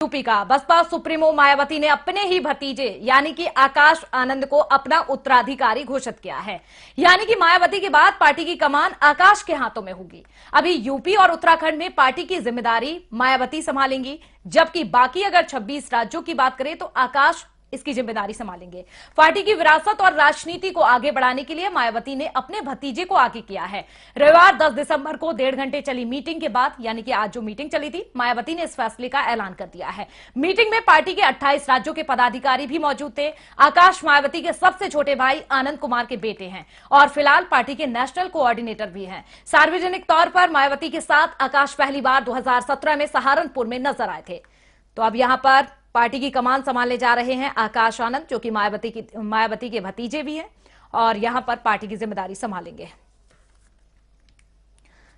UP का Baspa supremo Mayawati ने अपने ही भतीजे यानी कि आकाश आनंद को अपना उत्तराधिकारी घोषित किया है। यानी कि मायावती के बाद पार्टी की कमान आकाश के हाथों में होगी। अभी यूपी और उत्तराखंड में पार्टी की जिम्मेदारी मायावती संभालेंगी, जबकि बाकी अगर 26 राज्यों की बात करें तो आकाश इसकी जिम्मेदारी संभालेंगे। पार्टी की विरासत और राजनीति को आगे बढ़ाने के लिए मायावती ने अपने भतीजे को आगे किया है। रविवार 10 दिसंबर को 1.5 घंटे चली मीटिंग के बाद यानी कि आज जो मीटिंग चली थी, मायावती ने इस फैसले का ऐलान कर दिया है। मीटिंग में पार्टी के 28 राज्यों के पदाधिकारी भी मौजूद थे। आकाश मायावती के सबसे छोटे भाई आनंद कुमार के बेटे हैं और फिलहाल पार्टी के नेशनल कोऑर्डिनेटर भी हैं। सार्वजनिक तौर पर मायावती के साथ आकाश पहली बार 2017 में सहारनपुर में नजर आए थे। तो अब यहां पर पार्टी की कमान संभालने जा रहे हैं आकाश आनंद, जो कि मायावती के भतीजे भी हैं और यहां पर पार्टी की जिम्मेदारी संभालेंगे।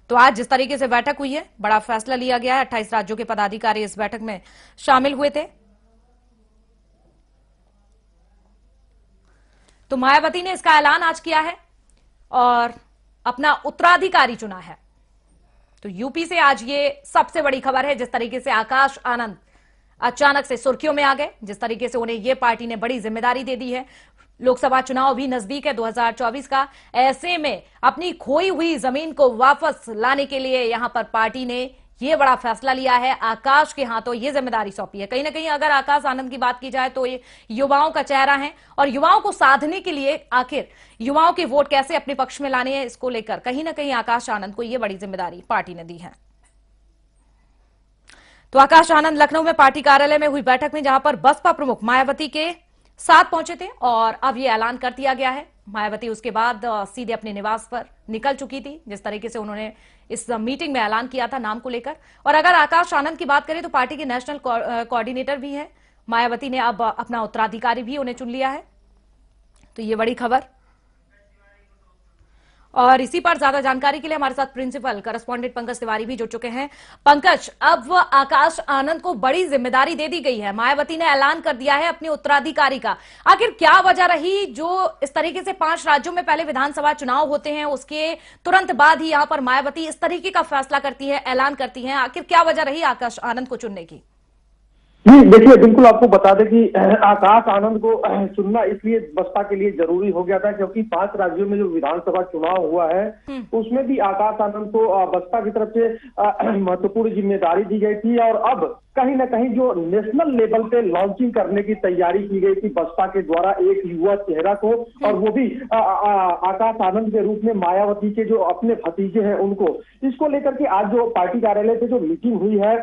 तो आज जिस तरीके से बैठक हुई है, बड़ा फैसला लिया गया है। 28 राज्यों के पदाधिकारी इस बैठक में शामिल हुए थे। तो मायावती ने इसका ऐलान आज किया है और अपना उत्तराधिकारी चुना है। तो यूपी से आज ये सबसे बड़ी खबर है, जिस तरीके से आकाश आनंद अचानक से सुर्खियों में आ गए, जिस तरीके से उन्हें यह पार्टी ने बड़ी जिम्मेदारी दे दी है। लोकसभा चुनाव भी नजदीक है 2024 का। ऐसे में अपनी खोई हुई जमीन को वापस लाने के लिए यहां पर पार्टी ने यह बड़ा फैसला लिया है। आकाश के हाथों यह जिम्मेदारी सौंपी है। कहीं ना कहीं अगर आकाश आनंद की बात की जाए तो ये युवाओं का चेहरा है और युवाओं को साधने के लिए आखिर युवाओं के वोट कैसे अपने पक्ष में लाने हैं, इसको लेकर कहीं ना कहीं आकाश आनंद को यह बड़ी जिम्मेदारी पार्टी ने दी है। तो आकाश आनंद लखनऊ में पार्टी कार्यालय में हुई बैठक में, जहां पर बसपा प्रमुख मायावती के साथ पहुंचे थे और अब यह ऐलान कर दिया गया है। मायावती उसके बाद सीधे अपने निवास पर निकल चुकी थी, जिस तरीके से उन्होंने इस मीटिंग में ऐलान किया था नाम को लेकर। और अगर आकाश आनंद की बात करें तो पार्टी के नेशनल कोऑर्डिनेटर भी है। मायावती ने अब अपना उत्तराधिकारी भी उन्हें चुन लिया है। तो ये बड़ी खबर। और इसी पर ज्यादा जानकारी के लिए हमारे साथ प्रिंसिपल करस्पॉन्डेंट पंकज तिवारी भी जुड़ चुके हैं। पंकज, अब आकाश आनंद को बड़ी जिम्मेदारी दे दी गई है, मायावती ने ऐलान कर दिया है अपने उत्तराधिकारी का। आखिर क्या वजह रही जो इस तरीके से 5 राज्यों में पहले विधानसभा चुनाव होते हैं, उसके तुरंत बाद ही यहां पर मायावती इस तरीके का फैसला करती है, ऐलान करती है। आखिर क्या वजह रही आकाश आनंद को चुनने की? जी देखिए, बिल्कुल आपको बता दें कि आकाश आनंद को चुनना इसलिए बसपा के लिए जरूरी हो गया था क्योंकि 5 राज्यों में जो विधानसभा चुनाव हुआ है उसमें भी आकाश आनंद को बसपा की तरफ से महत्वपूर्ण जिम्मेदारी दी गई थी। और अब कहीं ना कहीं जो नेशनल लेवल पे लॉन्चिंग करने की तैयारी की गई थी बसपा के द्वारा एक युवा चेहरा को, और वो भी आकाश आनंद के रूप में मायावती के जो अपने भतीजे हैं उनको, इसको लेकर के आज जो पार्टी कार्यालय पे जो मीटिंग हुई है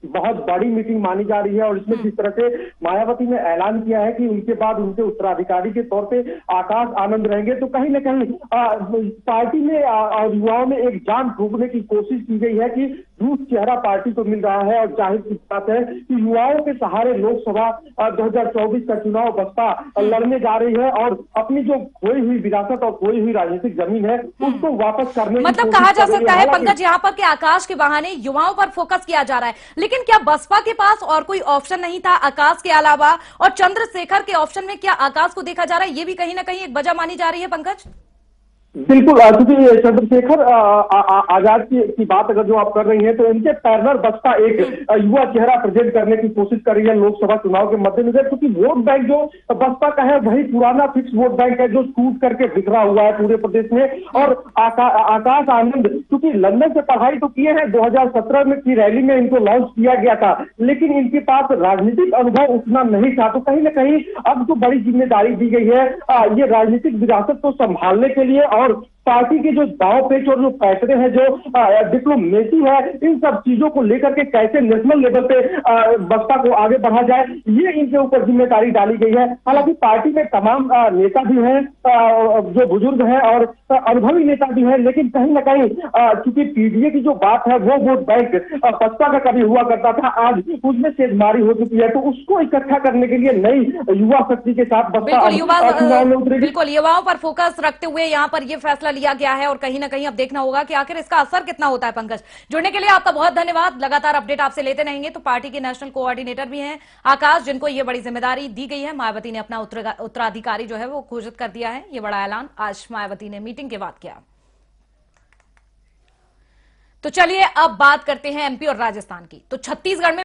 बहुत बड़ी मीटिंग मानी जा रही है। और इसमें जिस तरह से मायावती ने ऐलान किया है कि उनके बाद उनके उत्तराधिकारी के तौर पे आकाश आनंद रहेंगे, तो कहीं ना कहीं पार्टी में और युवाओं में एक जान फूंकने की कोशिश की गई है कि रूप चेहरा पार्टी को मिल रहा है। और जाहिर सी बात है कि युवाओं के सहारे लोकसभा 2024 का चुनाव बसपा लड़ने जा रही है और अपनी जो खोई हुई विरासत और खोई हुई राजनीतिक जमीन है उसको वापस करने की मतलब कहा जा सकता है पंकज यहाँ पर कि आकाश के बहाने युवाओं पर फोकस किया जा रहा है, लेकिन क्या बसपा के पास और कोई ऑप्शन नहीं था आकाश के अलावा? और चंद्रशेखर के ऑप्शन में क्या आकाश को देखा जा रहा है? ये भी कहीं ना कहीं एक वजह मानी जा रही है पंकज। बिल्कुल, क्योंकि चंद्रशेखर आजाद की बात अगर जो आप कर रही हैं तो उनके पैरलर बसपा एक युवा चेहरा प्रेजेंट करने की कोशिश कर रही है लोकसभा चुनाव के मद्देनजर, क्योंकि वोट बैंक जो बसपा का है वही पुराना फिक्स वोट बैंक है जो टूट करके बिखरा हुआ है पूरे प्रदेश में। और आकाश आनंद क्योंकि लंदन से पढ़ाई तो किए हैं, 2017 में की रैली में इनको लॉन्च किया गया था, लेकिन इनके पास राजनीतिक अनुभव उतना नहीं था। तो कहीं ना कहीं अब जो बड़ी जिम्मेदारी दी गई है ये राजनीतिक विरासत को संभालने के लिए और पार्टी के जो दाव पेच और जो फैसले हैं, जो डिप्लोमेसी है, इन सब चीजों को लेकर के कैसे नेशनल लेवल पे बसपा को आगे बढ़ा जाए, ये इनके ऊपर जिम्मेदारी डाली गई है। हालांकि पार्टी में तमाम नेता भी हैं जो बुजुर्ग हैं और अनुभवी नेता भी हैं, लेकिन कहीं ना कहीं चूंकि पीडीए की जो बात है वो वोट बैंक बसपा का कभी हुआ करता था, आज उसमें सेधमारी हो चुकी है। तो उसको इकट्ठा करने के लिए नई युवा शक्ति के साथ बसपा चुनाव में उतरेगी। बिल्कुल, युवाओं पर फोकस रखते हुए यहाँ पर यह फैसला लिया गया है और कहीं ना कहीं अब देखना होगा कि आखिर इसका असर कितना होता है। पंकज, जुड़ने के लिए आपका बहुत धन्यवाद। लगातार अपडेट आपसे लेते रहेंगे। तो पार्टी के नेशनल कोऑर्डिनेटर भी हैं आकाश, जिनको ये बड़ी जिम्मेदारी दी गई है। मायावती ने अपना उत्तराधिकारी जो है वो घोषित कर दिया है। ये बड़ा ऐलान आज मायावती ने मीटिंग के बाद किया। तो चलिए अब बात करते हैं एमपी और राजस्थान की। तो छत्तीसगढ़ में